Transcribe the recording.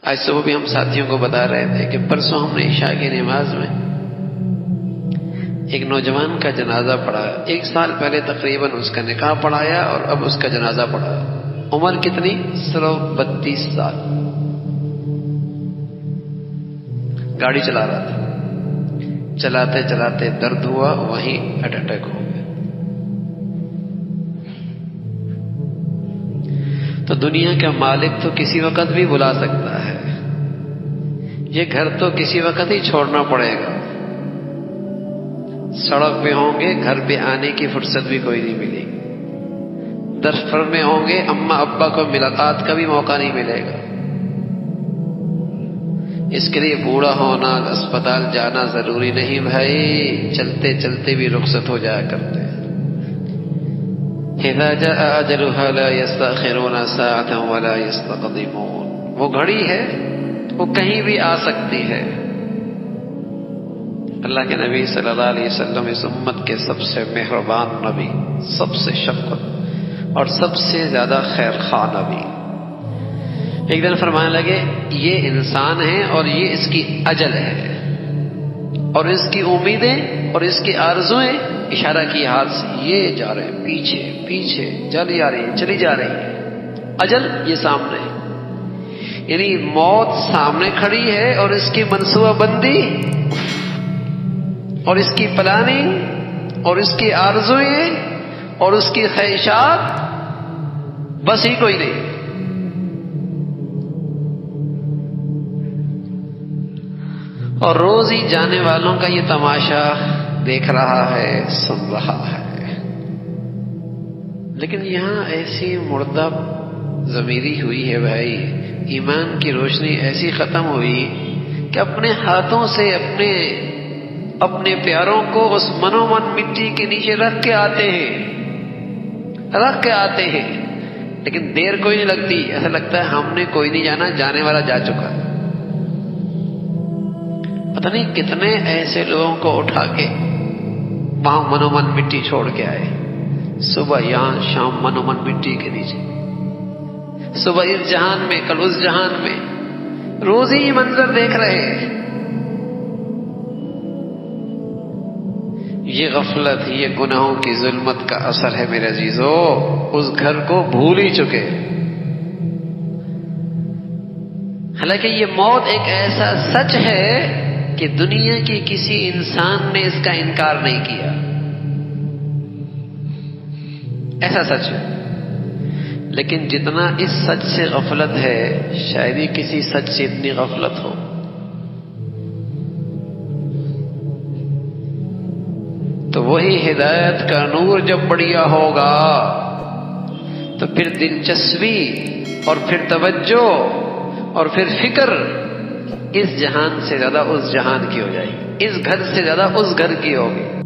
آج صبح بھی ہم ساتھیوں کو بتا رہے تھے کہ پرسوں ہم نے عشاء کی نماز میں ایک نوجوان کا جنازہ پڑھا. 1 سال پہلے تقریباً اس کا نکاح پڑھایا اور اب اس کا جنازہ پڑھا. عمر کتنی؟ صرف 32 سال. گاڑی چلا رہا تھا، چلاتے چلاتے درد ہوا، وہیں ہارٹ اٹیک ہو گیا. تو دنیا کا مالک تو کسی وقت بھی بلا سکتا ہے، یہ گھر تو کسی وقت ہی چھوڑنا پڑے گا. سڑک پہ ہوں گے، گھر پہ آنے کی فرصت بھی کوئی نہیں ملے گی. دفتر میں ہوں گے، اماں ابا کو ملاقات کا بھی موقع نہیں ملے گا. اس کے لیے بوڑھا ہونا، اسپتال جانا ضروری نہیں بھائی، چلتے چلتے بھی رخصت ہو جایا کرتے ہیں. اذا جاء اجلها لا يستأخرون ساعة ولا يستقدمون. وہ گھڑی ہے، وہ کہیں بھی آ سکتی ہے. اللہ کے نبی صلی اللہ علیہ وسلم اس امت کے سب سے مہربان نبی، سب سے شفقت اور سب سے زیادہ خیر خواہ نبی، ایک دن فرمانے لگے یہ انسان ہے اور یہ اس کی اجل ہے اور اس کی امیدیں اور اس کی آرزویں، اشارہ کی ہاتھ سے، یہ جا رہے ہیں پیچھے پیچھے، چلی جا رہی ہے. اجل یہ سامنے ہے، یعنی موت سامنے کھڑی ہے اور اس کی منصوبہ بندی اور اس کی پلاننگ اور اس کی آرزویں اور اس کی خواہشات بس ہی کوئی نہیں. اور روز ہی جانے والوں کا یہ تماشا دیکھ رہا ہے، سن رہا ہے. لیکن یہاں ایسی مردہ ضمیری ہوئی ہے بھائی، ایمان کی روشنی ایسی ختم ہوئی کہ اپنے ہاتھوں سے اپنے پیاروں کو اس منو من مٹی کے نیچے رکھ کے آتے ہیں. لیکن دیر کوئی نہیں لگتی، ایسا لگتا ہے ہم نے کوئی نہیں جانا، جانے والا جا چکا. پتہ نہیں کتنے ایسے لوگوں کو اٹھا کے وہاں منو من مٹی چھوڑ کے آئے. صبح یہاں، شام منو من مٹی کے نیچے، صبح اس جہان میں، کل اس جہان میں، روز ہی منظر دیکھ رہے ہیں. یہ غفلت، یہ گناہوں کی ظلمت کا اثر ہے میرے عزیزو. اس گھر کو بھول ہی چکے. حالانکہ یہ موت ایک ایسا سچ ہے کہ دنیا کے کسی انسان نے اس کا انکار نہیں کیا. ایسا سچ ہے. لیکن جتنا اس سچ سے غفلت ہے، شاید ہی کسی سچ سے اتنی غفلت ہو. تو وہی ہدایت کا نور جب بڑھیا ہوگا تو پھر دلچسپی اور پھر توجہ اور پھر فکر اس جہان سے زیادہ اس جہان کی ہو جائے گی، اس گھر سے زیادہ اس گھر کی ہوگی.